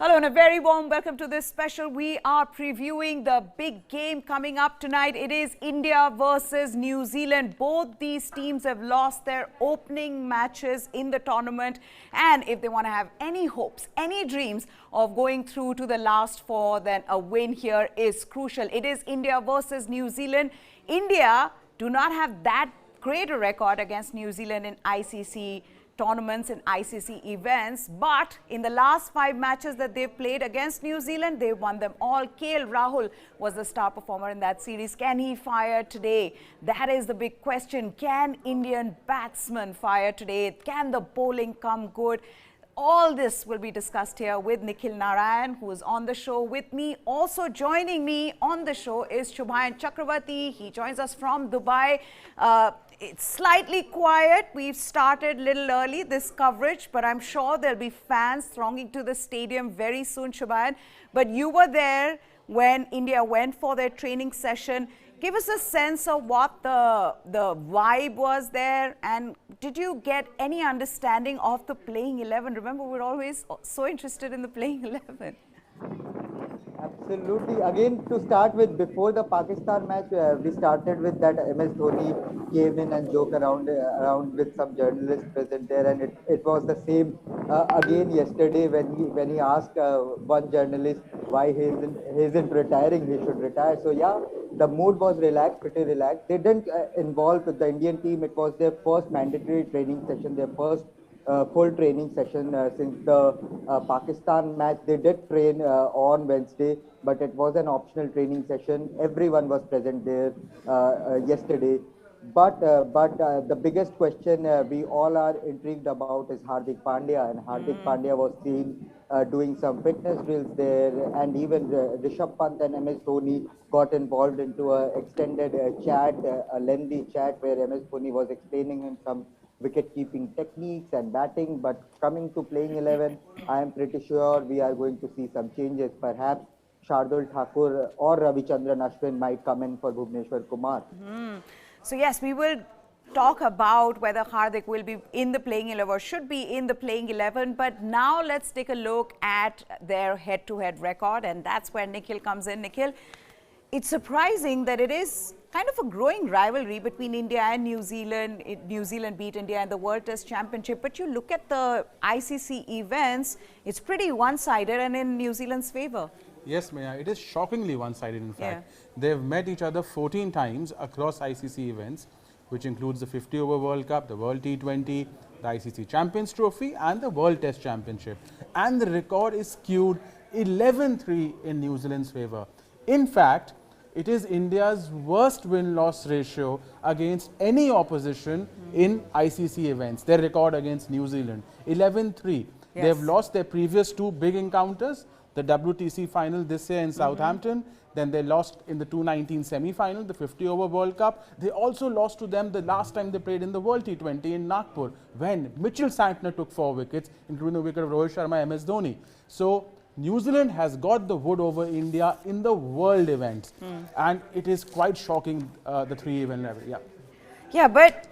Hello and a very warm welcome to this special. We are previewing the big game coming up tonight. It is India versus New Zealand. Both these teams have lost their opening matches in the tournament, and if they want to have any hopes, any dreams of going through to the last four, then a win here is crucial. It is India versus New Zealand. India do not have that great a record against New Zealand in ICC tournaments and ICC events, but in the last 5 matches that they've played against New Zealand, they won them all. KL Rahul was the star performer in that series. Can he fire today? That is the big question. Can Indian batsmen fire today? Can the bowling come good? All this will be discussed here with Nikhil Narayan, who is on the show with me. Also joining me on the show is Shubhayan Chakravarti. He joins us from Dubai. It's slightly quiet. We've started a little early this coverage, but I'm sure there'll be fans thronging to the stadium very soon, Shubhayan. But you were there when India went for their training session. Give us a sense of what the vibe was there, and did you get any understanding of the playing 11? Remember, we're always so interested in the playing 11. Absolutely. Again, to start with, before the Pakistan match, we started with that MS Dhoni came in and joked around with some journalists present there, and it was the same again yesterday when he asked one journalist why he isn't retiring, he should retire. So yeah, the mood was relaxed, pretty relaxed. They didn't involve the Indian team. It was their first mandatory training session, their first full training session since the Pakistan match. They did train on Wednesday, but it was an optional training session. Everyone was present there yesterday. But the biggest question we all are intrigued about is Hardik Pandya, and Hardik Pandya was seen doing some fitness drills there, and even Rishabh Pant and MS Dhoni got involved into an extended chat, a lengthy chat where MS Dhoni was explaining him some wicket-keeping techniques and batting. But coming to playing 11, I am pretty sure we are going to see some changes. Perhaps Shardul Thakur or Ravichandran Ashwin might come in for Bhuvneshwar Kumar. So yes, we will talk about whether Hardik will be in the playing 11 or should be in the playing 11. But now let's take a look at their head-to-head record, and that's where Nikhil comes in. Nikhil, it's surprising that it is kind of a growing rivalry between India and New Zealand. New Zealand beat India in the World Test Championship, but you look at the ICC events, it's pretty one-sided and in New Zealand's favour. Yes, Maya, it is shockingly one-sided in fact. Yeah. They've met each other 14 times across ICC events, which includes the 50-over World Cup, the World T20, the ICC Champions Trophy and the World Test Championship. And the record is skewed 11-3 in New Zealand's favour. In fact, it is India's worst win-loss ratio against any opposition in ICC events. Their record against New Zealand, 11-3. Yes. They've lost their previous 2 big encounters, the WTC final this year in Southampton, then they lost in the 2019 semi-final, the 50-over World Cup. They also lost to them the last time they played in the World T20 in Nagpur, when Mitchell Santner took 4 wickets, including the wicket of Rohit Sharma, MS Dhoni. So New Zealand has got the wood over India in the world events, and it is quite shocking, the 3-event level. Yeah, but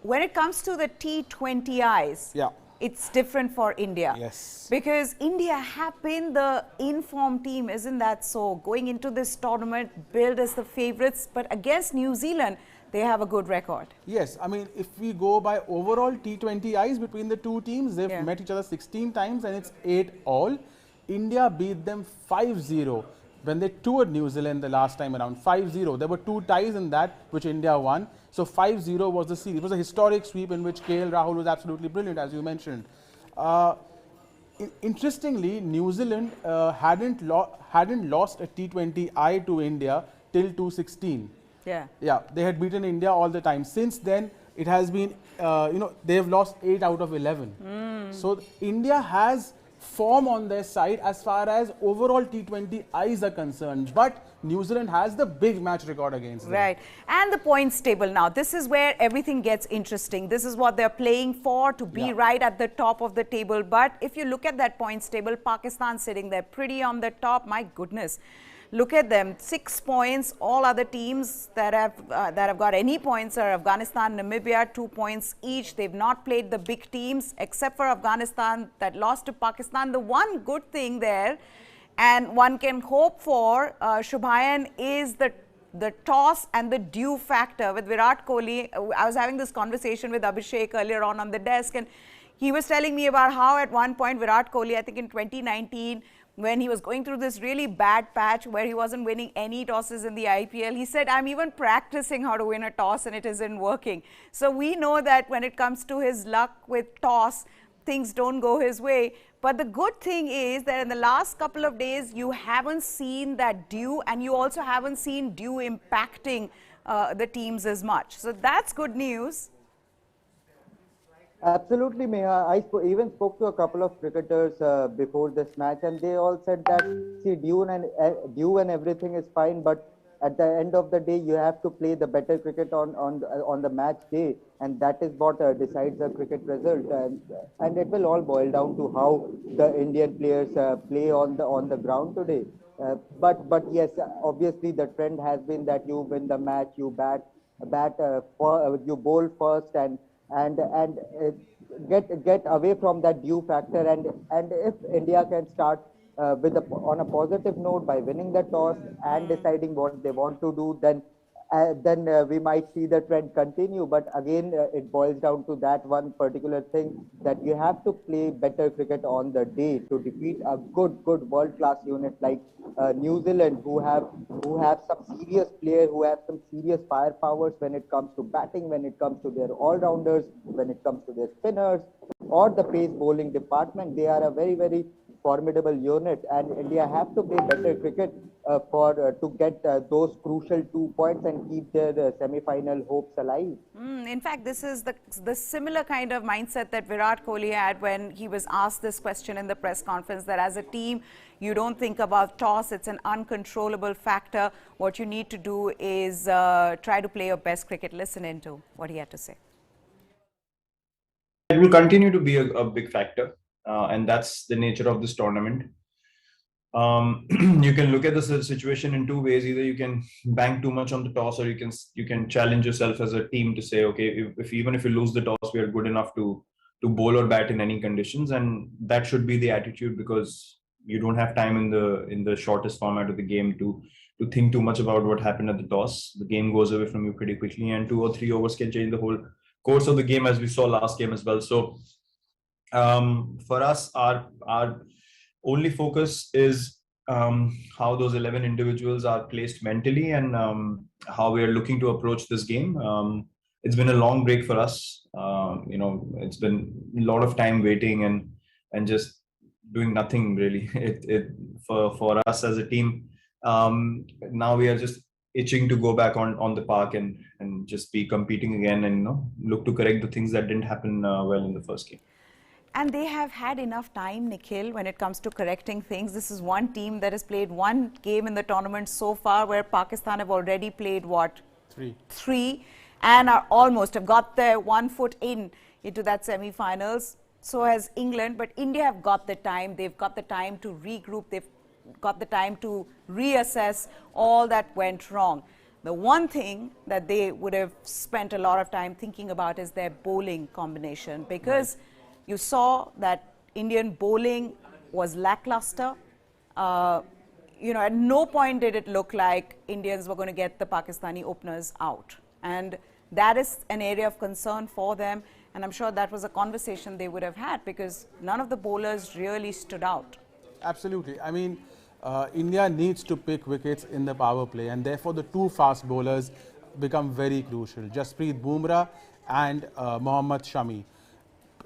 when it comes to the T20Is, Yeah. it's different for India. Yes. Because India have been the informed team, isn't that so? Going into this tournament, billed as the favourites, but against New Zealand, they have a good record. Yes, I mean, if we go by overall T20Is between the two teams, they've met each other 16 times and it's 8-all. India beat them 5-0 when they toured New Zealand the last time around, 5-0. There were 2 ties in that, which India won. So 5-0 was the series. It was a historic sweep in which KL Rahul was absolutely brilliant, as you mentioned. Interestingly, New Zealand hadn't lost a T20I to India till 2016. Yeah, they had beaten India all the time. Since then, it has been, they've lost 8 out of 11. So India has form on their side as far as overall T20Is are concerned, but New Zealand has the big match record against them. Right, and the points table now. This is where everything gets interesting. This is what they're playing for, to be right at the top of the table. But if you look at that points table, Pakistan sitting there pretty on the top. My goodness. look at them, 6 points. All other teams that have got any points are Afghanistan, Namibia, 2 points each. They've not played the big teams except for Afghanistan that lost to Pakistan. The one good thing there, and one can hope for, Shubhayan, is the toss and the due factor with Virat Kohli. I was having this conversation with Abhishek earlier on the desk, and he was telling me about how at one point Virat Kohli, I think in 2019, when he was going through this really bad patch where he wasn't winning any tosses in the IPL, he said, I'm even practicing how to win a toss and it isn't working. So we know that when it comes to his luck with toss, things don't go his way. But the good thing is that in the last couple of days, you haven't seen that due, and you also haven't seen due impacting the teams as much. So that's good news. Absolutely, Meha. I even spoke to a couple of cricketers before this match, and they all said that, see, due and everything is fine, but at the end of the day, you have to play the better cricket on the match day, and that is what decides the cricket result. And it will all boil down to how the Indian players play on the ground today. But yes, obviously the trend has been that you win the match, you you bowl first, and get away from that due factor, and if India can start on a positive note by winning the toss and deciding what they want to do, then we might see the trend continue. But again, it boils down to that one particular thing, that you have to play better cricket on the day to defeat a good world-class unit like New Zealand, who have some serious players, who have some serious firepowers when it comes to batting, when it comes to their all-rounders, when it comes to their spinners or the pace bowling department. They are a very formidable unit, and India have to play better cricket to get those crucial 2 points and keep their semi-final hopes alive. In fact, this is the similar kind of mindset that Virat Kohli had when he was asked this question in the press conference, that as a team, you don't think about toss. It's an uncontrollable factor. What you need to do is try to play your best cricket. Listen into what he had to say. It will continue to be a big factor, and that's the nature of this tournament. You can look at the situation in two ways. Either you can bank too much on the toss, or you can challenge yourself as a team to say, okay, even if you lose the toss, we are good enough to bowl or bat in any conditions, and that should be the attitude, because you don't have time in the shortest format of the game to think too much about what happened at the toss. The game goes away from you pretty quickly, and 2 or 3 overs can change the whole course of the game, as we saw last game as well. So for us, our only focus is how those 11 individuals are placed mentally, and how we are looking to approach this game. It's been a long break for us. It's been a lot of time waiting and just doing nothing really. For us as a team, now we are just itching to go back on the park and just be competing again, and look to correct the things that didn't happen well in the first game. And they have had enough time, Nikhil, when it comes to correcting things. This is one team that has played one game in the tournament so far, where Pakistan have already played, what? Three, and are almost have got their 1 foot into that semi-finals. So has England, but India have got the time. They've got the time to regroup. They've got the time to reassess all that went wrong. The one thing that they would have spent a lot of time thinking about is their bowling combination, because you saw that Indian bowling was lackluster. At no point did it look like Indians were going to get the Pakistani openers out. And that is an area of concern for them. And I'm sure that was a conversation they would have had, because none of the bowlers really stood out. Absolutely. I mean, India needs to pick wickets in the power play, and therefore the two fast bowlers become very crucial. Jasprit Bumrah and Mohammad Shami.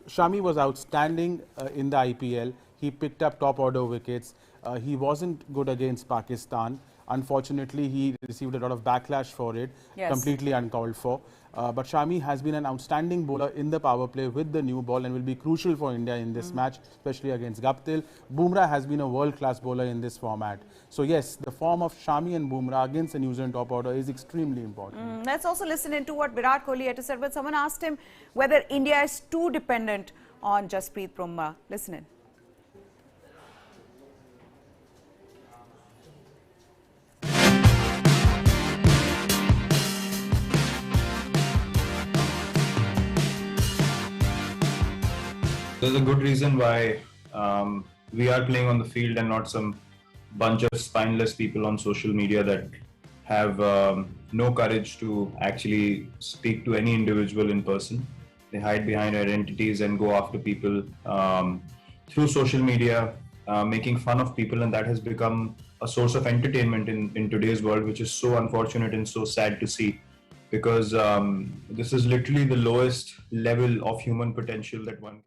Shami was outstanding in the IPL. He picked up top order wickets. He wasn't good against Pakistan. Unfortunately, he received a lot of backlash for it, completely uncalled for. But Shami has been an outstanding bowler in the power play with the new ball, and will be crucial for India in this match, especially against Guptill. Bumrah has been a world-class bowler in this format. So yes, the form of Shami and Bumrah against the New Zealand top order is extremely important. Let's also listen into what Virat Kohli had to say. But someone asked him whether India is too dependent on Jasprit Bumrah. Listen in. There's a good reason why we are playing on the field and not some bunch of spineless people on social media that have no courage to actually speak to any individual in person. They hide behind identities and go after people through social media, making fun of people, and that has become a source of entertainment in today's world, which is so unfortunate and so sad to see, because this is literally the lowest level of human potential that one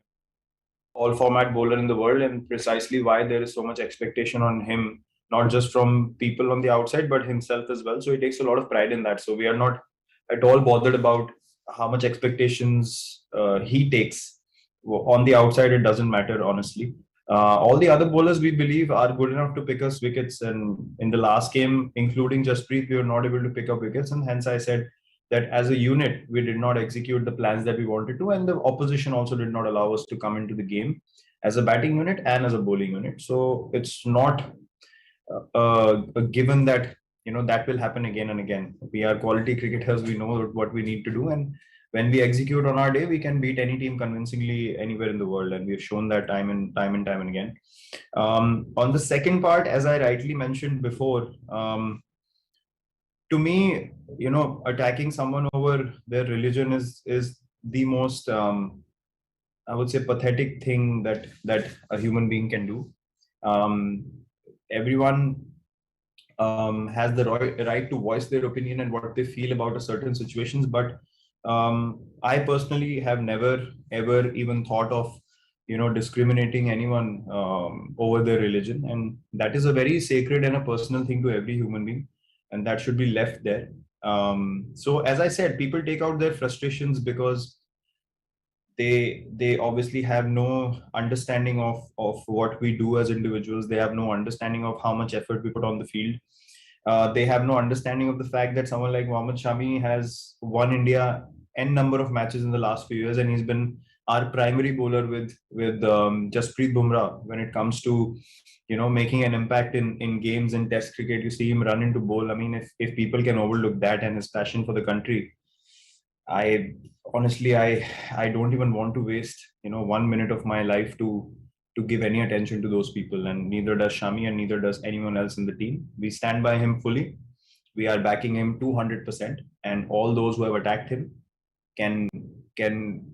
all format bowler in the world, and precisely why there is so much expectation on him, not just from people on the outside but himself as well. So he takes a lot of pride in that, so we are not at all bothered about how much expectations he takes. On the outside it doesn't matter, honestly. All the other bowlers, we believe, are good enough to pick us wickets, and in the last game, including Jasprit, we were not able to pick up wickets, and hence I said that as a unit we did not execute the plans that we wanted to, and the opposition also did not allow us to come into the game as a batting unit and as a bowling unit. So it's not a given that that will happen again and again. We are quality cricketers, we know what we need to do, and when we execute on our day, we can beat any team convincingly anywhere in the world, and we've shown that time and time again. On the second part, as I rightly mentioned before, to me, attacking someone over their religion is the most, I would say, pathetic thing that a human being can do. Everyone has the right to voice their opinion and what they feel about a certain situations, but I personally have never ever even thought of discriminating anyone over their religion, and that is a very sacred and a personal thing to every human being, and that should be left there. So as I said, people take out their frustrations because they obviously have no understanding of what we do as individuals. They have no understanding of how much effort we put on the field. They have no understanding of the fact that someone like Mohammad Shami has won India n number of matches in the last few years, and he's been our primary bowler with Jasprit Bumrah when it comes to making an impact in games in Test cricket. You see him run into bowl. I mean, if people can overlook that and his passion for the country, I honestly, I don't even want to waste 1 minute of my life to give any attention to those people, and neither does Shami, and neither does anyone else in the team. We stand by him fully. We are backing him 200%, and all those who have attacked him can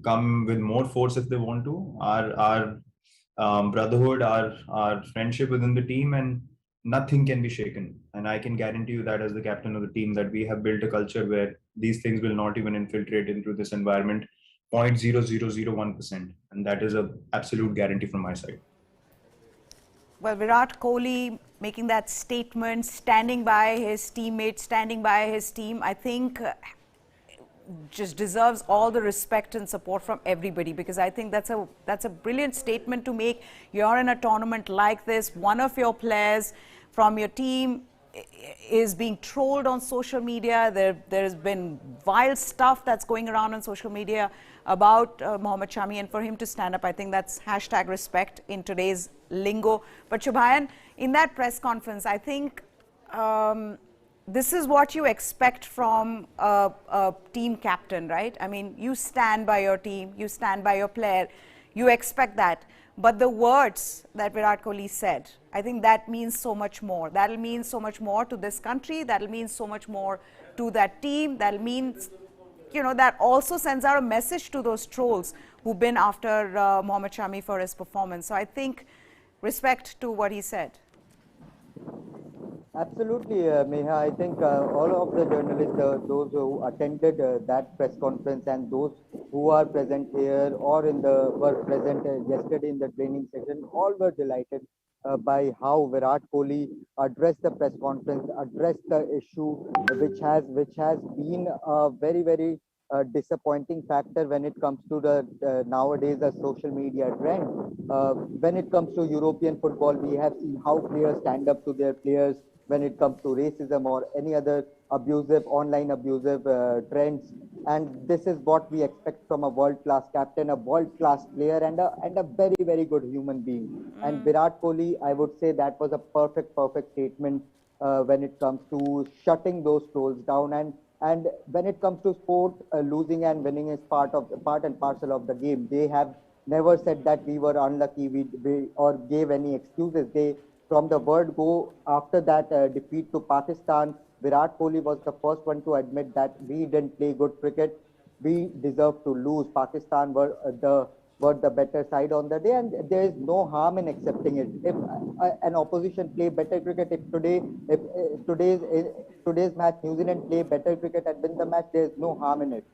come with more force if they want to. Our brotherhood, our friendship within the team, and nothing can be shaken. And I can guarantee you that as the captain of the team, that we have built a culture where these things will not even infiltrate into this environment 0.0001%, and that is a absolute guarantee from my side. Well, Virat Kohli making that statement, standing by his teammates, standing by his team, I think just deserves all the respect and support from everybody, because I think that's a brilliant statement to make. You're in a tournament like this, one of your players from your team is being trolled on social media. There's been vile stuff that's going around on social media about Mohammad Shami, and for him to stand up, I think that's #respect in today's lingo. But Shubhayan, in that press conference, I think this is what you expect from a team captain, right? I mean, you stand by your team, you stand by your player, you expect that. But the words that Virat Kohli said, I think that means so much more. That'll mean so much more to this country. That'll mean so much more to that team. That'll mean, that also sends out a message to those trolls who've been after Mohammad Shami for his performance. So I think respect to what he said. Absolutely, Meha. I think all of the journalists, those who attended that press conference, and those who are present here or were present yesterday in the training session, all were delighted by how Virat Kohli addressed the press conference, addressed the issue, which has been a very very disappointing factor when it comes to the nowadays the social media trend. When it comes to European football, we have seen how players stand up to their players when it comes to racism or any other online abusive trends. And this is what we expect from a world-class captain, a world-class player, and a very, very good human being. And Virat Kohli, I would say that was a perfect statement when it comes to shutting those trolls down. And when it comes to sport, losing and winning is part and parcel of the game. They have never said that we were unlucky or gave any excuses. They, from the word go, after that defeat to Pakistan, Virat Kohli was the first one to admit that we didn't play good cricket. We deserve to lose. Pakistan were the better side on the day, and there is no harm in accepting it. If an opposition play better cricket, if today's match New Zealand play better cricket and win the match, there is no harm in it.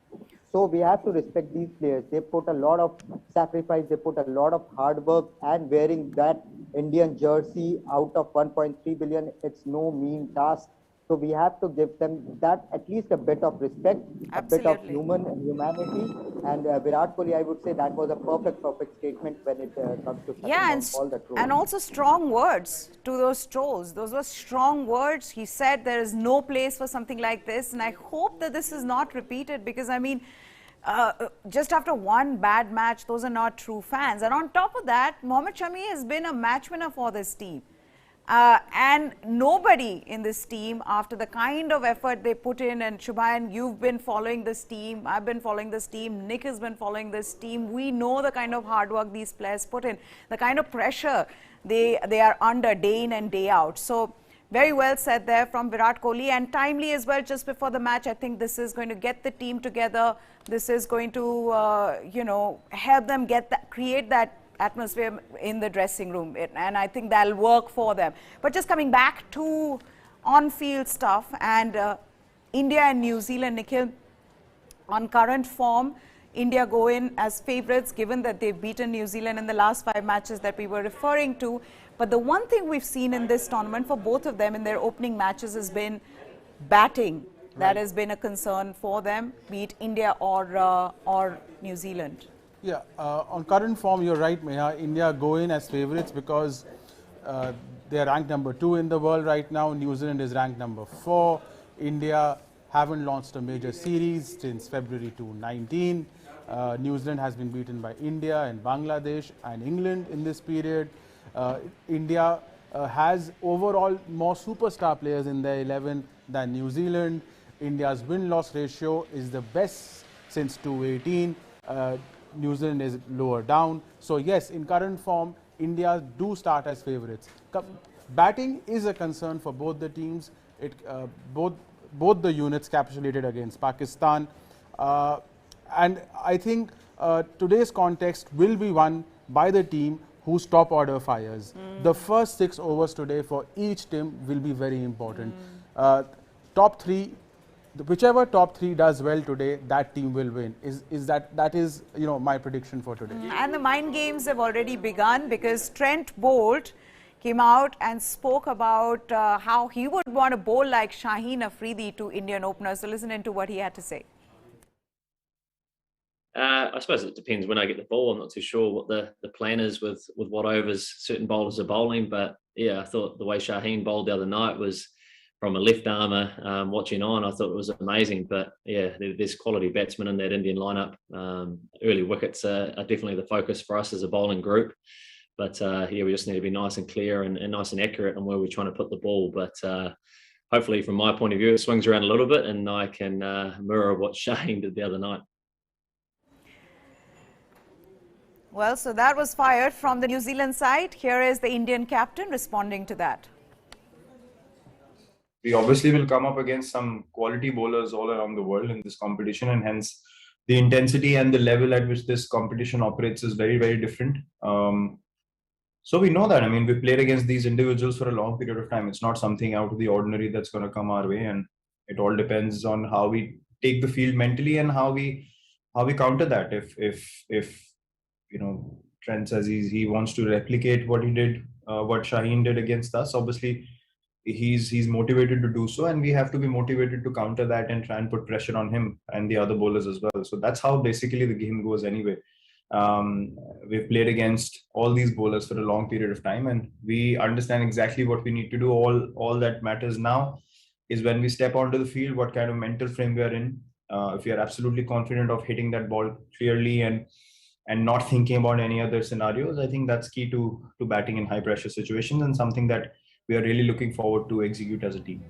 So we have to respect these players. They put a lot of sacrifice, they put a lot of hard work, and wearing that Indian jersey out of 1.3 billion, it's no mean task. So we have to give them that, at least a bit of respect, a bit of humanity. And Virat Kohli, I would say that was a perfect statement when it comes to shutting down all the trolls. And also strong words to those trolls. Those were strong words. He said there is no place for something like this, and I hope that this is not repeated, because I mean, just after one bad match, those are not true fans. And on top of that, Mohammad Shami has been a match winner for this team. And nobody in this team, after the kind of effort they put in, and Shubhayan, you've been following this team, I've been following this team, Nick has been following this team. We know the kind of hard work these players put in, the kind of pressure they are under day in and day out. So very well said there from Virat Kohli, and timely as well, just before the match. I think this is going to get the team together. This is going to, help them create that atmosphere in the dressing room, and I think that'll work for them. But just coming back to on-field stuff, and India and New Zealand, Nikhil, on current form, India go in as favourites, given that they've beaten New Zealand in the last 5 matches that we were referring to. But the one thing we've seen in this tournament for both of them in their opening matches has been batting. That has been a concern for them, be it India or New Zealand. Yeah, on current form, you're right, Meha. India go in as favourites because they are ranked number 2 in the world right now. New Zealand is ranked number 4. India haven't launched a major series since February 2019. New Zealand has been beaten by India and Bangladesh and England in this period. India has overall more superstar players in their 11 than New Zealand. India's win-loss ratio is the best since 2018. New Zealand is lower down. So yes, in current form, India do start as favourites. Batting is a concern for both the teams. Both the units capitulated against Pakistan. And I think today's context will be won by the team whose top order fires. The first 6 overs today for each team will be very important. Top 3, whichever top 3 does well today, that team will win. That is my prediction for today. And the mind games have already begun, because Trent Bolt came out and spoke about how he would want to bowl like Shaheen Afridi to Indian openers. So listen into what he had to say. I suppose it depends when I get the ball. I'm not too sure what the plan is with what overs certain bowlers are bowling. But yeah, I thought the way Shaheen bowled the other night was, from a left armour watching on, I thought it was amazing. But yeah, there's quality batsmen in that Indian lineup. Early wickets are definitely the focus for us as a bowling group. But yeah, we just need to be nice and clear and nice and accurate on where we're trying to put the ball. But hopefully, from my point of view, it swings around a little bit and I can mirror what Shaheen did the other night. Well, so that was fired from the New Zealand side. Here is the Indian captain responding to that. We obviously will come up against some quality bowlers all around the world in this competition, and hence the intensity and the level at which this competition operates is very, very different. So we know that. I mean, we played against these individuals for a long period of time. It's not something out of the ordinary that's going to come our way, and it all depends on how we take the field mentally and how we counter that. If Trent says he wants to replicate what he did, what Shaheen did against us, obviously he's motivated to do so, and we have to be motivated to counter that and try and put pressure on him and the other bowlers as well. So that's how basically the game goes anyway. We've played against all these bowlers for a long period of time, and we understand exactly what we need to do. All that matters now is when we step onto the field, what kind of mental frame we are in. If we are absolutely confident of hitting that ball clearly and not thinking about any other scenarios, I think that's key to batting in high pressure situations, and something that we are really looking forward to execute as a team.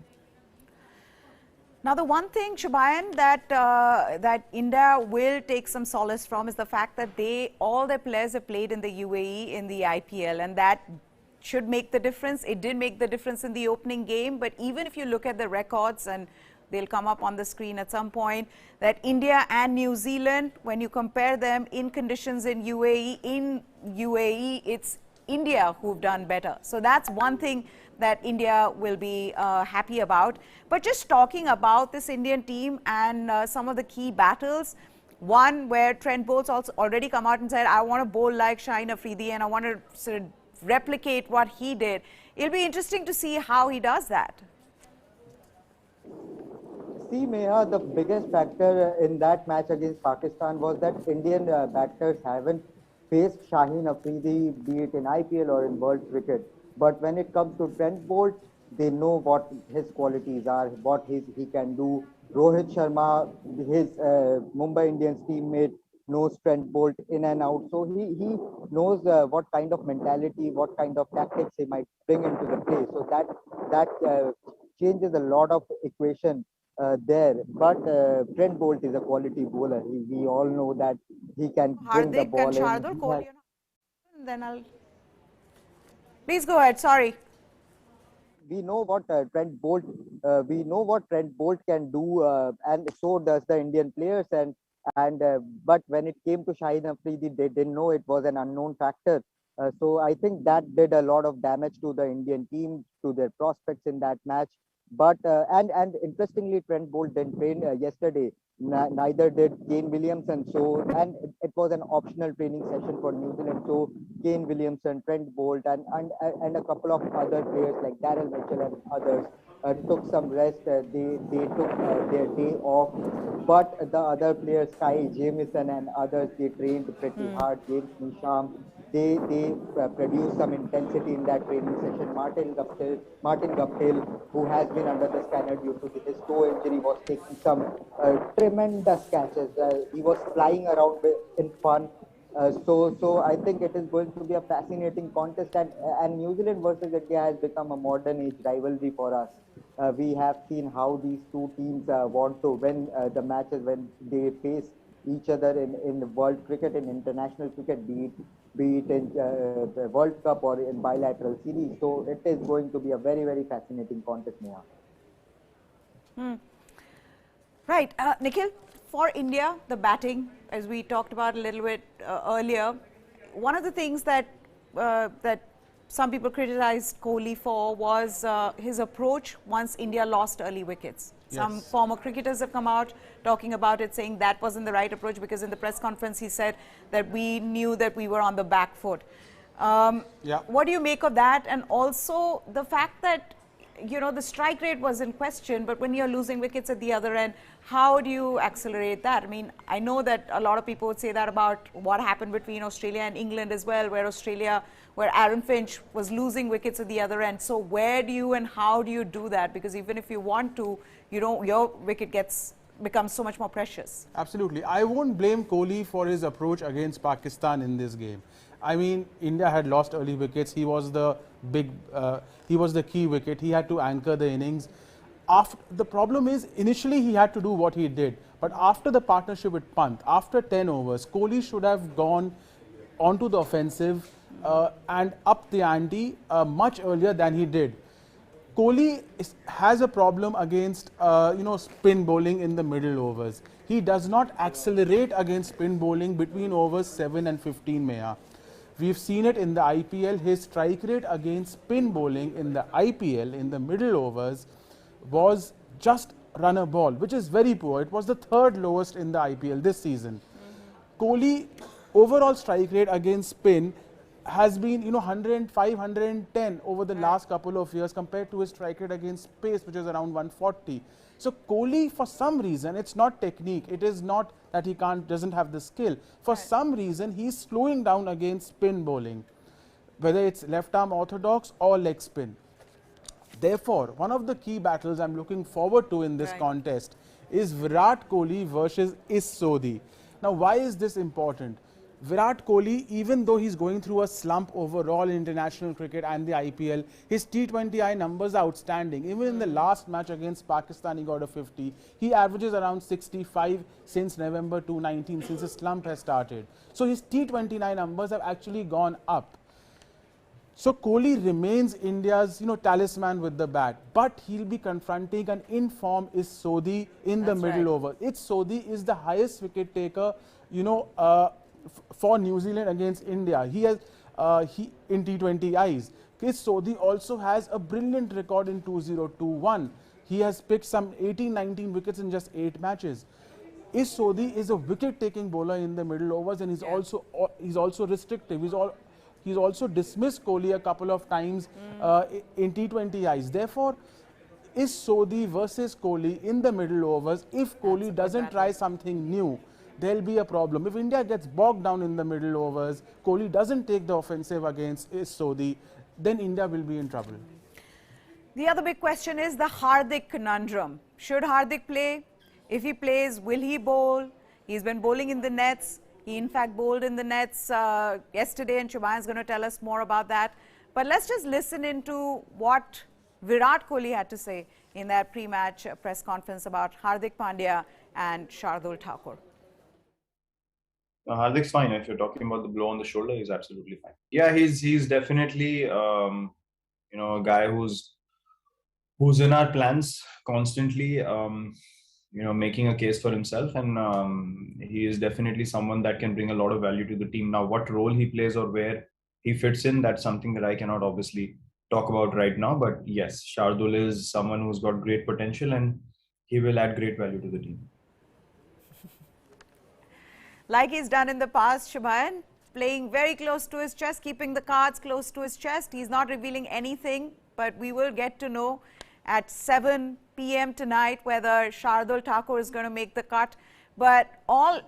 Now, the one thing, Shubayan, that India will take some solace from is the fact that all their players have played in the UAE in the IPL, and that should make the difference. It did make the difference in the opening game, but even if you look at the records, and they'll come up on the screen at some point, that India and New Zealand, when you compare them in conditions in UAE, it's India who've done better. So that's one thing that India will be happy about. But just talking about this Indian team and some of the key battles, one where Trent Bolt's also already come out and said, I want to bowl like Shaheen Afridi and I want to sort of replicate what he did. It'll be interesting to see how he does that. See, Meha, the biggest factor in that match against Pakistan was that Indian batters haven't faced Shaheen Afridi, be it in IPL or in world cricket. But when it comes to Trent Bolt, they know what his qualities are, what he can do. Rohit Sharma, his Mumbai Indians teammate, knows Trent Bolt in and out. So he knows what kind of mentality, what kind of tactics he might bring into the play. So that changes a lot of equation there. But Trent Bolt is a quality bowler. We all know that he can bring the Hardik ball and in. Shardul, Kohli, and then I'll... Please go ahead, sorry. We know what Trent Bolt can do, and so does the Indian players. But when it came to Shaheen Afridi, they didn't know, it was an unknown factor. So I think that did a lot of damage to the Indian team, to their prospects in that match. But and interestingly, Trent Bolt didn't train yesterday. Neither did Kane Williamson. So it was an optional training session for New Zealand. So Kane Williamson, Trent Bolt, and a couple of other players like Darrell Mitchell and others took some rest. They took their day off. But the other players, Kai Jamieson and others, they trained pretty hard. James Nisham, they produced some intensity in that training session. Martin Guptill, who has been under the scanner due to his toe injury, was taking some tremendous catches. He was flying around in fun. So I think it is going to be a fascinating contest, and New Zealand versus India has become a modern age rivalry for us. We have seen how these two teams want to win the matches when they face each other in world cricket, in international cricket, be it in the World Cup or in bilateral series. So it is going to be a very, very fascinating contest, Neha. Right, Nikhil, for India, the batting, as we talked about a little bit earlier, one of the things that some people criticized Kohli for was his approach once India lost early wickets. Yes. Some former cricketers have come out talking about it, saying that wasn't the right approach, because in the press conference he said that we knew that we were on the back foot. What do you make of that? And also the fact that, you know, the strike rate was in question, but when you're losing wickets at the other end, how do you accelerate that? I mean, I know that a lot of people would say that about what happened between Australia and England as well, where Aaron Finch was losing wickets at the other end. So where do you and how do you do that? Because even if you want to, you know, your wicket becomes so much more precious. Absolutely. I won't blame Kohli for his approach against Pakistan in this game. I mean, India had lost early wickets. He was the key wicket. He had to anchor the innings. The problem is, initially he had to do what he did. But after the partnership with Pant, after 10 overs, Kohli should have gone onto the offensive and up the ante much earlier than he did. Kohli has a problem against spin bowling in the middle overs. He does not accelerate against spin bowling between overs 7 and 15, Meha. We've seen it in the IPL. His strike rate against spin bowling in the IPL in the middle overs was just run a ball, which is very poor. It was the third lowest in the IPL this season. Kohli overall strike rate against spin has been 105, 110 over the last couple of years compared to his strike rate against pace, which is around 140. So Kohli, for some reason, it's not technique. It is not that he doesn't have the skill. For some reason, he's slowing down against spin bowling, whether it's left arm orthodox or leg spin. Therefore, one of the key battles I'm looking forward to in this contest is Virat Kohli versus Is Sodhi. Now, why is this important? Virat Kohli, even though he's going through a slump overall in international cricket and the IPL, his T20I numbers are outstanding. Even in the last match against Pakistan, he got a 50. He averages around 65 since November 2019, since his slump has started. So his T29 numbers have actually gone up. So Kohli remains India's, talisman with the bat, but he'll be confronting an in-form Is Sodhi in the middle over. Is Sodhi is the highest wicket taker, for New Zealand against India. He has in T20Is. Is Sodhi also has a brilliant record in 2021. He has picked some 18-19 wickets in just 8 matches. Is Sodhi is a wicket-taking bowler in the middle overs, and he's also restrictive. He's also dismissed Kohli a couple of times in T20Is. Therefore, Is Sodhi versus Kohli in the middle overs. If Kohli doesn't try something new, there'll be a problem. If India gets bogged down in the middle overs, Kohli doesn't take the offensive against Is Sodhi, then India will be in trouble. The other big question is the Hardik conundrum. Should Hardik play? If he plays, will he bowl? He's been bowling in the nets. He in fact bowled in the nets yesterday, and Shubham is going to tell us more about that. But let's just listen into what Virat Kohli had to say in that pre-match press conference about Hardik Pandya and Shardul Thakur. Hardik's fine. If you're talking about the blow on the shoulder, he's absolutely fine. Yeah, he's definitely a guy who's in our plans constantly. Making a case for himself, and he is definitely someone that can bring a lot of value to the team. Now, what role he plays or where he fits in, that's something that I cannot obviously talk about right now. But yes, Shardul is someone who's got great potential, and he will add great value to the team. Like he's done in the past, Shubham, playing very close to his chest, keeping the cards close to his chest. He's not revealing anything, but we will get to know at 7 p.m. tonight whether Shardul Thakur is going to make the cut. But all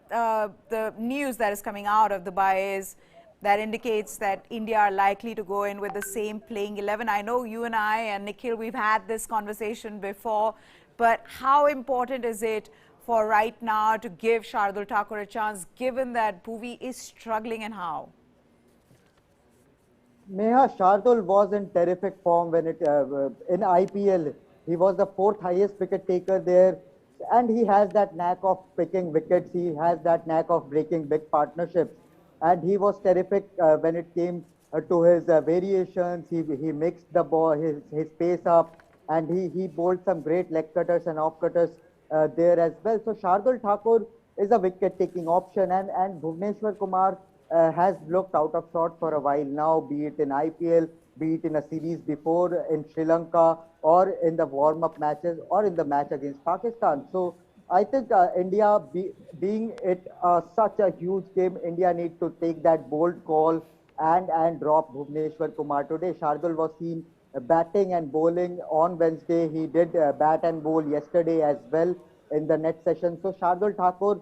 the news that is coming out of Dubai is that indicates that India are likely to go in with the same playing 11. I know you and I and Nikhil, we've had this conversation before, but how important is it for right now to give Shardul Thakur a chance, given that Bhuvi is struggling, and how? Neha, Shardul was in terrific form when in IPL. He was the 4th highest wicket taker there, and he has that knack of picking wickets. He has that knack of breaking big partnerships, and he was terrific when it came to his variations. He mixed the ball, his pace up, and he bowled some great leg cutters and off cutters there as well. So Shardul Thakur is a wicket taking option, and Bhuvneshwar Kumar has looked out of sorts for a while now, be it in IPL, be it in a series before in Sri Lanka, or in the warm-up matches, or in the match against Pakistan. So I think India, being it such a huge game, India need to take that bold call and drop Bhuvneshwar Kumar today. Shardul was seen batting and bowling on Wednesday. He did bat and bowl yesterday as well in the net session. So Shardul Thakur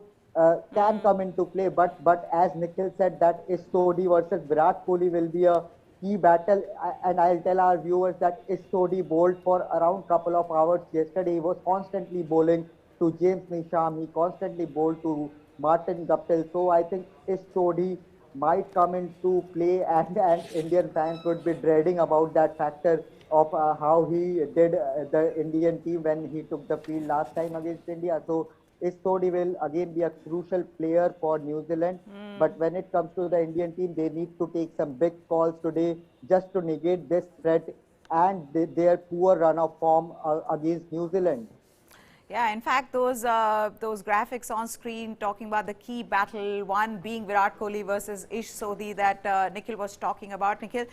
can come into play, but as Nikhil said, that Is Sodhi versus Virat Kohli will be a key battle, and I'll tell our viewers that Is Sodhi bowled for around couple of hours yesterday. He was constantly bowling to James Nisham, he constantly bowled to Martin Guptill. So I think Is Sodhi might come into play, and Indian fans would be dreading about that factor of how he did the Indian team when he took the field last time against India. So Is Sodhi will again be a crucial player for New Zealand. But when it comes to the Indian team, they need to take some big calls today just to negate this threat and their poor run of form against New Zealand. Yeah, in fact, those graphics on screen talking about the key battle, one being Virat Kohli versus Is Sodhi that Nikhil was talking about, Nikhil.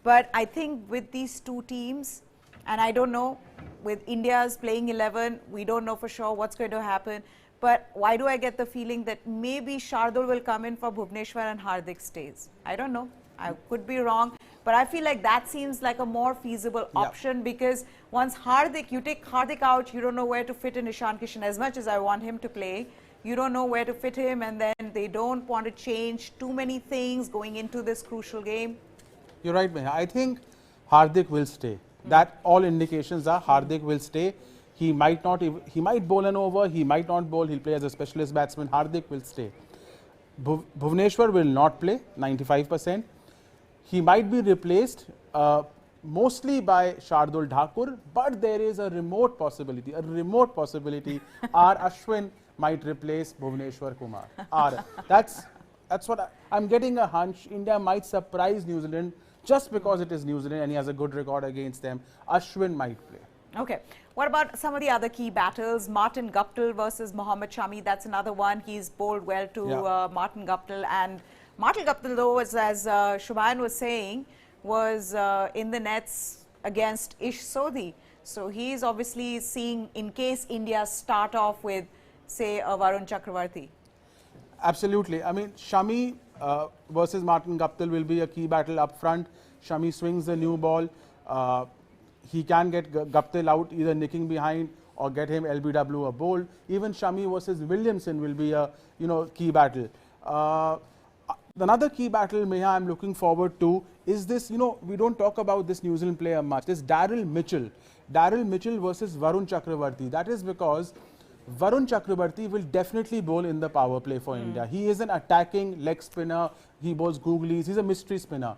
But I think with these two teams, and I don't know, with India's playing 11, we don't know for sure what's going to happen. But why do I get the feeling that maybe Shardul will come in for Bhuvneshwar and Hardik stays? I don't know. I could be wrong. But I feel like that seems like a more feasible option, because once you take Hardik out, you don't know where to fit in Ishan Kishan. As much as I want him to play, you don't know where to fit him, and then they don't want to change too many things going into this crucial game. You're right, Meha. I think Hardik will stay. That all indications are Hardik will stay. He might bowl an over, he might not bowl, he'll play as a specialist batsman. Hardik will stay. Bhuvneshwar will not play, 95%. He might be replaced mostly by Shardul Thakur, but there is a remote possibility, R. Ashwin might replace Bhuvneshwar Kumar. That's what I'm getting a hunch. India might surprise New Zealand just because it is New Zealand and he has a good record against them. Ashwin might play. Okay. What about some of the other key battles? Martin Guptill versus Mohammad Shami. That's another one. He's bowled well to Martin Guptill. And Martin Guptill, though, was, as Shubhayan was saying, was in the nets against Ish Sodhi. So he's obviously seeing, in case India start off with, say, a Varun Chakravarti. Absolutely. I mean, Shami versus Martin Guptill will be a key battle up front. Shami swings the new ball. He can get Guptill out, either nicking behind or get him LBW or bowled. Even Shami versus Williamson will be a key battle. Another key battle, Meha, I'm looking forward to is this. We don't talk about this New Zealand player much. This Daryl Mitchell versus Varun Chakravarti. That is because Varun Chakravarti will definitely bowl in the power play for India. He is an attacking leg spinner. He bowls googlies. He's a mystery spinner.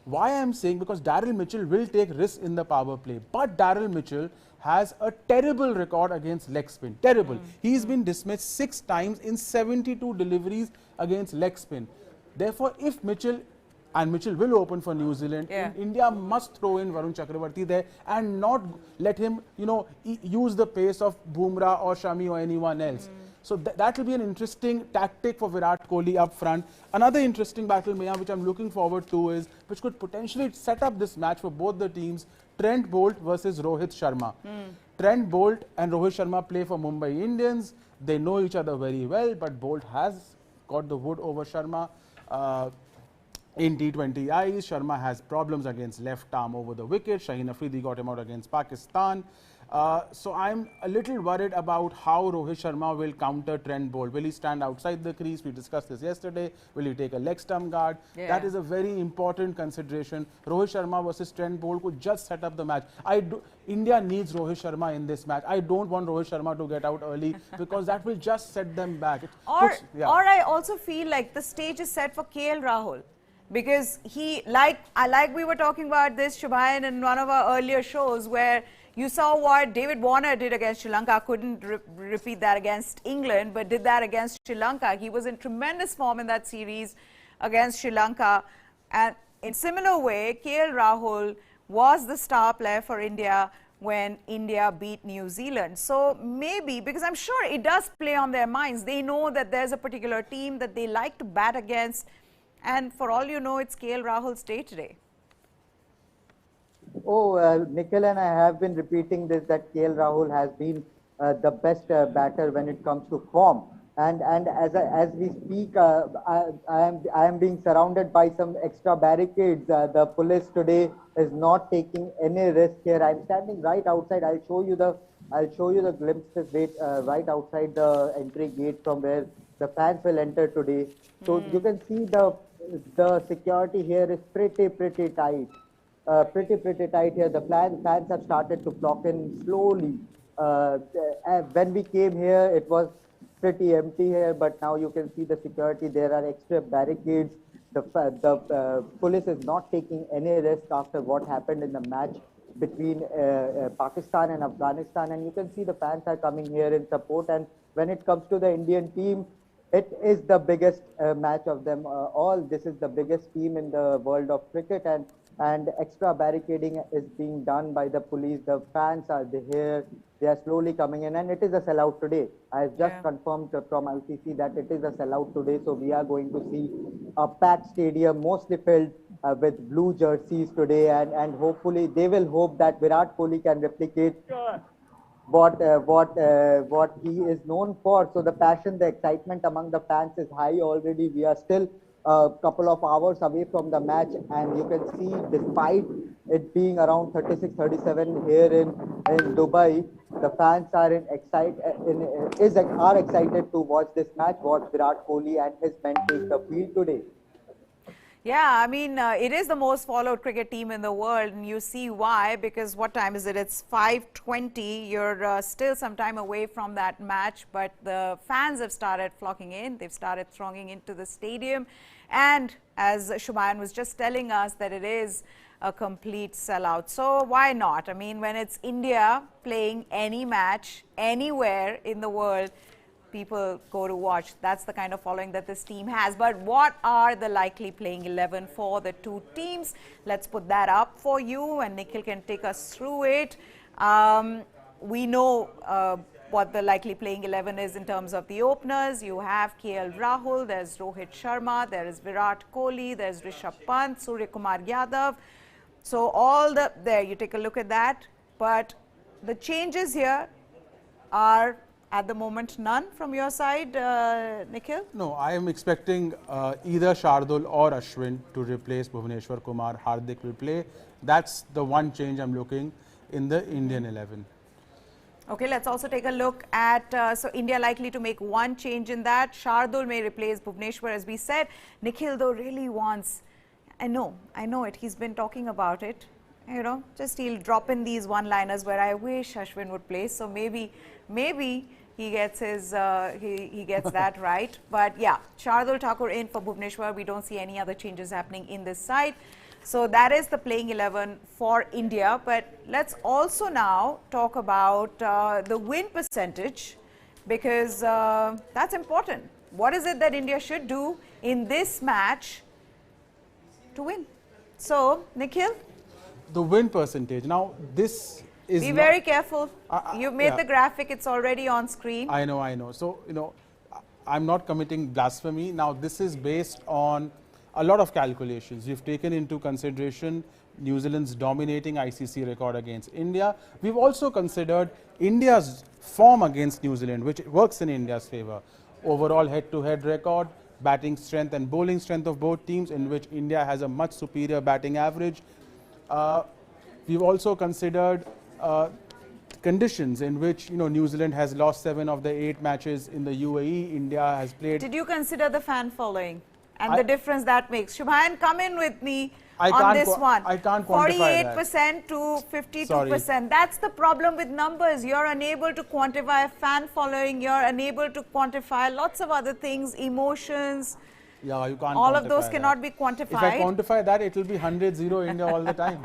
Why I am saying, because Daryl Mitchell will take risks in the power play, but Daryl Mitchell has a terrible record against leg spin. Terrible. He's been dismissed 6 times in 72 deliveries against leg spin. Therefore, if Mitchell will open for New Zealand, India must throw in Varun Chakravarti there and not let him, use the pace of Bumrah or Shami or anyone else. So that will be an interesting tactic for Virat Kohli up front. Another interesting battle, Meya, which I'm looking forward to is, which could potentially set up this match for both the teams, Trent Bolt versus Rohit Sharma. Trent Bolt and Rohit Sharma play for Mumbai Indians. They know each other very well, but Bolt has got the wood over Sharma. In T20Is, Sharma has problems against left arm over the wicket. Shaheen Afridi got him out against Pakistan. So I'm a little worried about how Rohit Sharma will counter Trent Bolt. Will he stand outside the crease? We discussed this yesterday. Will he take a leg stump guard? That is a very important consideration. Rohit Sharma versus Trent Bolt could just set up the match. India needs Rohit Sharma in this match. I don't want Rohit Sharma to get out early because that will just set them back. Or I also feel like the stage is set for KL Rahul. Because like we were talking about this, Shubhayan, in one of our earlier shows, where you saw what David Warner did against Sri Lanka. Couldn't repeat that against England, but did that against Sri Lanka. He was in tremendous form in that series against Sri Lanka. And in similar way, KL Rahul was the star player for India when India beat New Zealand. So maybe, because I'm sure it does play on their minds, they know that there's a particular team that they like to bat against. And for all you know, it's KL Rahul's day today. Nikhil and I have been repeating this, that KL Rahul has been the best batter when it comes to form. And as we speak, I am being surrounded by some extra barricades. The police today is not taking any risk here. I'm standing right outside. I'll show you the glimpses right outside the entry gate from where the fans will enter today. So you can see the security here is pretty tight. Pretty tight here. The fans have started to flock in slowly. When we came here, it was pretty empty here, but now you can see the security. There are extra barricades. The police is not taking any risk after what happened in the match between Pakistan and Afghanistan, and you can see the fans are coming here in support. And when it comes to the Indian team, it is the biggest match of them all. This is the biggest team in the world of cricket, and extra barricading is being done by the police. The fans are here. They are slowly coming in, and it is a sellout today. I have just confirmed from ICC that it is a sellout today. So we are going to see a packed stadium, mostly filled with blue jerseys today, and hopefully they will hope that Virat Kohli can replicate what he is known for. So the passion, the excitement among the fans is high already. We are still a couple of hours away from the match, and you can see, despite it being around 36-37 here in Dubai, the fans are excited to watch this match, watch Virat Kohli and his men take the field today. Yeah, I mean, it is the most followed cricket team in the world, and you see why, because what time is it? It's 5:20. You're still some time away from that match, but the fans have started flocking in. They've started thronging into the stadium. And as Shumayan was just telling us, that it is a complete sellout. So why not? I mean, when it's India playing any match anywhere in the world, people go to watch. That's the kind of following that this team has. But what are the likely playing 11 for the two teams? Let's put that up for you, and Nikhil can take us through it. We know what the likely playing 11 is in terms of the openers. You have KL Rahul, there's Rohit Sharma, there is Virat Kohli, there's Rishabh Pant, Surya Kumar Yadav. So all there, you take a look at that. But the changes here are at the moment none from your side, Nikhil? No, I am expecting either Shardul or Ashwin to replace Bhuvneshwar Kumar. Hardik will play. That's the one change I'm looking in the Indian 11. Okay, let's also take a look at, so India likely to make one change in that. Shardul may replace Bhuvneshwar, as we said. Nikhil, though, really wants, I know it, he's been talking about it. You know, just he'll drop in these one-liners where I wish Ashwin would play. So maybe he gets his he gets that right. But yeah, Shardul Thakur in for Bhuvneshwar. We don't see any other changes happening in this side. So that is the playing 11 for India. But let's also now talk about the win percentage, because that's important. What is it that India should do in this match to win? So, Nikhil? The win percentage. Now, this is Be very careful. You've made yeah. the graphic. It's already on screen. I know. So, you know, I'm not committing blasphemy. Now, this is based on a lot of calculations. We've taken into consideration New Zealand's dominating ICC record against India. We've also considered India's form against New Zealand, which works in India's favor. Overall head-to-head record, batting strength and bowling strength of both teams, in which India has a much superior batting average. We've also considered conditions in which, you know, New Zealand has lost 7 of the 8 matches in the UAE. India has played. Did you consider the fan following and the difference that makes? Shubhayan, come in with me on this one. I can't quantify 48% to 52%. That's the problem with numbers. You're unable to quantify fan following. You're unable to quantify lots of other things, emotions. Yeah, you can't. All of those cannot be quantified. If I quantify that, it will be 100-0 India all the time.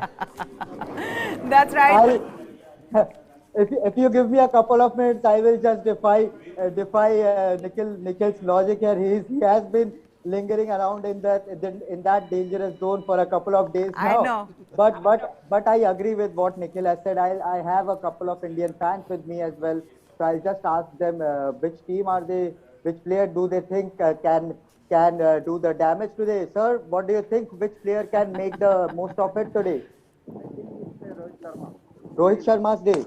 That's right. If you give me a couple of minutes, I will just defy Nikhil's logic here. He has been lingering around in that dangerous zone for a couple of days now. I know. But I agree with what Nikhil has said. I have a couple of Indian fans with me as well. So I'll just ask them which team are they, which player do they think can do the damage today. Sir, what do you think? Which player can make the most of it today? Rohit Sharma's day.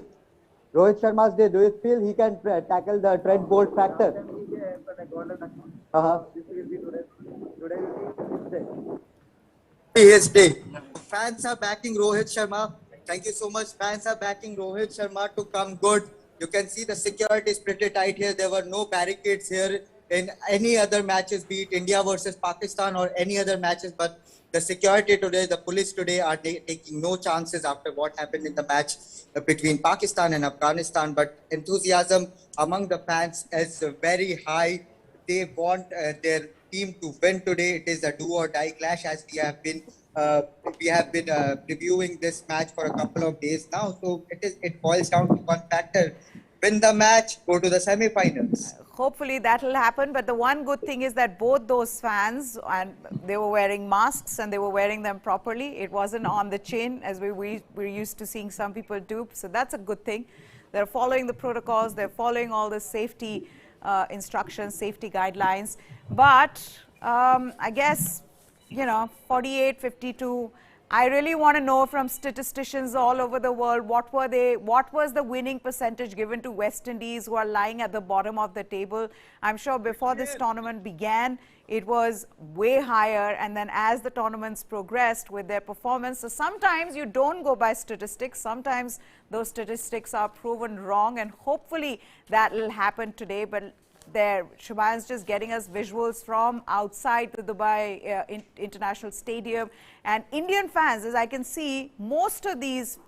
Rohit Sharma's day. Do you feel he can tackle the Trent Bolt factor? His day. Fans are backing Rohit Sharma. Thank you so much. Fans are backing Rohit Sharma to come good. You can see the security is pretty tight here. There were no barricades here in any other matches, be it India versus Pakistan or any other matches. But the security today, the police today are taking no chances after what happened in the match between Pakistan and Afghanistan. But enthusiasm among the fans is very high. They want their team to win today. It is a do or die clash, as we have been previewing this match for a couple of days now. So it boils down to one factor: win the match, go to the semi-finals. Hopefully that will happen. But the one good thing is that both those fans, and they were wearing masks and they were wearing them properly. It wasn't on the chin as we're used to seeing some people do. So that's a good thing. They're following the protocols. They're following all the safety instructions, safety guidelines. But I guess, you know, 48-52. I really want to know from statisticians all over the world, what was the winning percentage given to West Indies, who are lying at the bottom of the table. I'm sure before this tournament began, it was way higher, and then as the tournaments progressed with their performance, so sometimes you don't go by statistics, sometimes those statistics are proven wrong, and hopefully that will happen today. But there. Shubhayan's just getting us visuals from outside the Dubai International Stadium. And Indian fans, as I can see, most of these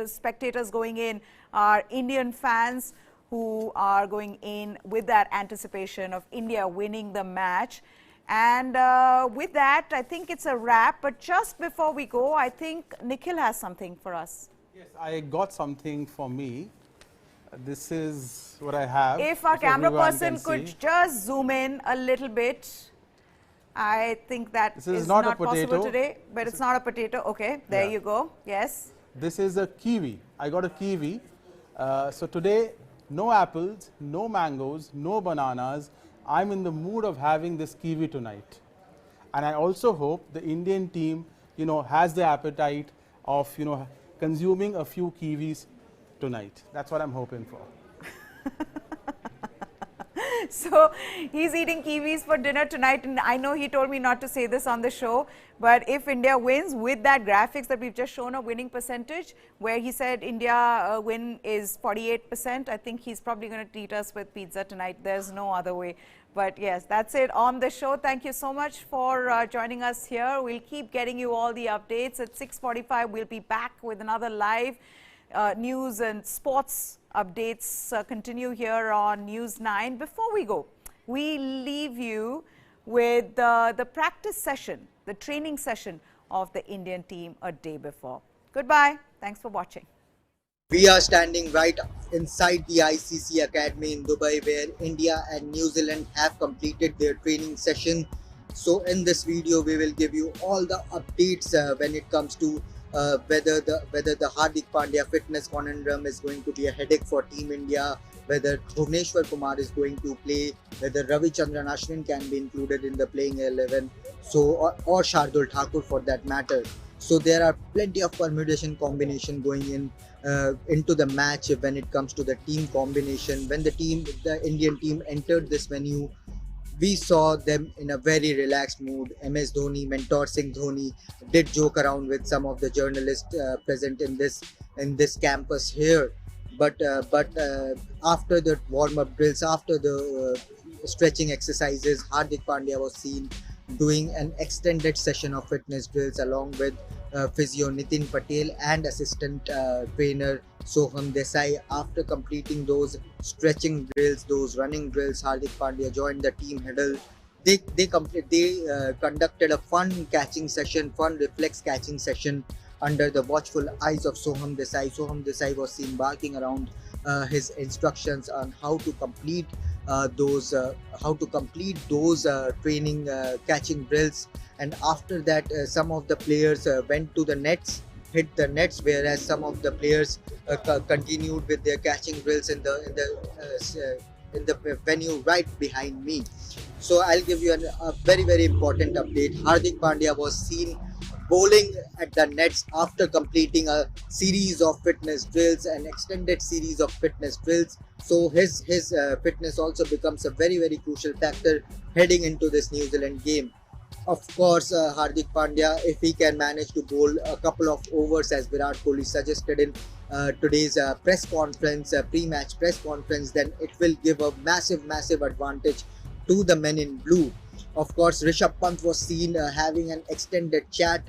spectators going in are Indian fans who are going in with that anticipation of India winning the match. And with that, I think it's a wrap. But just before we go, I think Nikhil has something for us. Yes, I got something for me. This is what I have. If our camera person could just zoom in a little bit. I think that is not possible today, but it's not a potato. Okay, there you go. Yes. This is a kiwi. I got a kiwi. So today, no apples, no mangoes, no bananas. I'm in the mood of having this kiwi tonight. And I also hope the Indian team, has the appetite of, consuming a few kiwis tonight. That's what I'm hoping for. So he's eating kiwis for dinner tonight, and I know he told me not to say this on the show, but if India wins with that graphics that we've just shown, a winning percentage where he said India win is 48%, I think he's probably going to treat us with pizza tonight. There's no other way. But yes, that's it on the show. Thank you so much for joining us here. We'll keep getting you all the updates. At 6:45, we'll be back with another live news and sports updates continue here on News 9. Before we go, we leave you with the practice session, the training session of the Indian team a day before. Goodbye. Thanks for watching. We are standing right inside the ICC Academy in Dubai, where India and New Zealand have completed their training session. So in this video, we will give you all the updates when it comes to whether the Hardik Pandya fitness conundrum is going to be a headache for Team India, whether Bhuvneshwar Kumar is going to play, whether Ravichandran Ashwin can be included in the playing 11, or Shardul Thakur for that matter. So there are plenty of permutation combination going into the match when it comes to the team combination. When the Indian team entered this venue, we saw them in a very relaxed mood. MS Dhoni, Mentor Singh Dhoni, did joke around with some of the journalists present in this campus here. But after the warm-up drills, after the stretching exercises, Hardik Pandya was seen doing an extended session of fitness drills along with physio Nitin Patel and assistant trainer Soham Desai. After completing those stretching drills, those running drills, Hardik Pandya joined the team huddle. They conducted a fun catching session, fun reflex catching session under the watchful eyes of Soham Desai. Soham Desai was seen barking around his instructions on how to complete those training catching drills. And after that, some of the players went to the nets, hit the nets, whereas some of the players continued with their catching drills in the venue right behind me. So I'll give you a very, very important update. Hardik Pandya was seen bowling at the nets after completing a series of fitness drills, an extended series of fitness drills. So his fitness also becomes a very, very crucial factor heading into this New Zealand game. Of course, Hardik Pandya, if he can manage to bowl a couple of overs as Virat Kohli suggested in today's press conference, pre-match press conference, then it will give a massive, massive advantage to the men in blue. Of course, Rishabh Pant was seen having an extended chat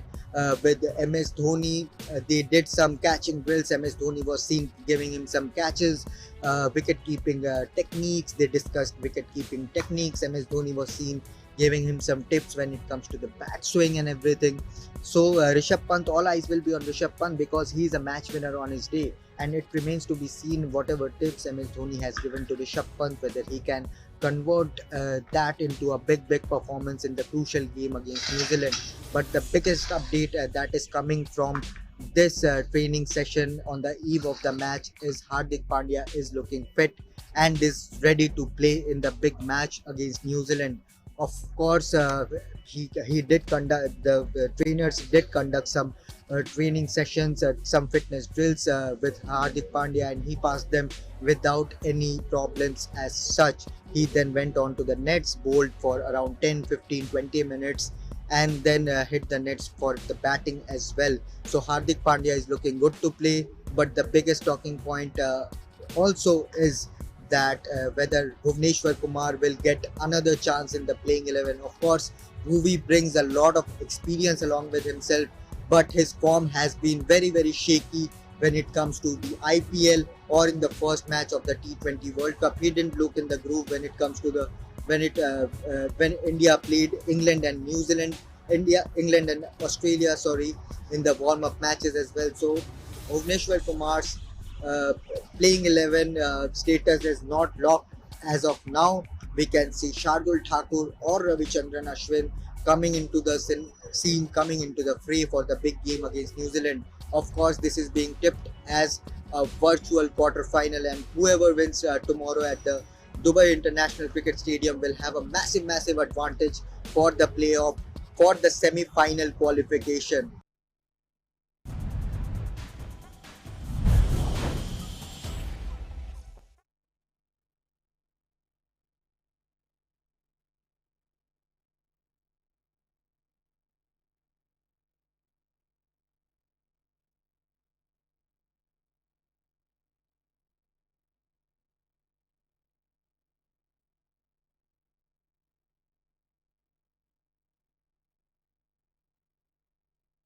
with MS Dhoni. They did some catching drills. MS Dhoni was seen giving him some catches, wicket-keeping techniques. They discussed wicket-keeping techniques. MS Dhoni was seen giving him some tips when it comes to the bat swing and everything. So Rishabh Pant, all eyes will be on Rishabh Pant because he's a match winner on his day, and it remains to be seen whatever tips MS Dhoni has given to Rishabh Pant, whether he can convert that into a big performance in the crucial game against New Zealand. But the biggest update that is coming from this training session on the eve of the match is Hardik Pandya is looking fit and is ready to play in the big match against New Zealand. Of course, he did conduct, the trainers did conduct some training sessions, some fitness drills with Hardik Pandya, and he passed them without any problems as such. He then went on to the nets, bowled for around 10, 15, 20 minutes, and then hit the nets for the batting as well. So Hardik Pandya is looking good to play, but the biggest talking point also is that whether Bhuvneshwar Kumar will get another chance in the playing 11. Of course, Bhuvi brings a lot of experience along with himself, but his form has been very shaky when it comes to the IPL or in the first match of the T20 World Cup. He didn't look in the groove when it comes to the when India played England and New Zealand, England and Australia, sorry, in the warm-up matches as well. So Bhuvneshwar Kumar's playing 11 status is not locked as of now. We can see Shardul Thakur or Ravichandran Ashwin coming into the scene, coming into the fray for the big game against New Zealand. Of course, this is being tipped as a virtual quarter-final, and whoever wins tomorrow at the Dubai International Cricket Stadium will have a massive advantage for the playoff, for the semi-final qualification.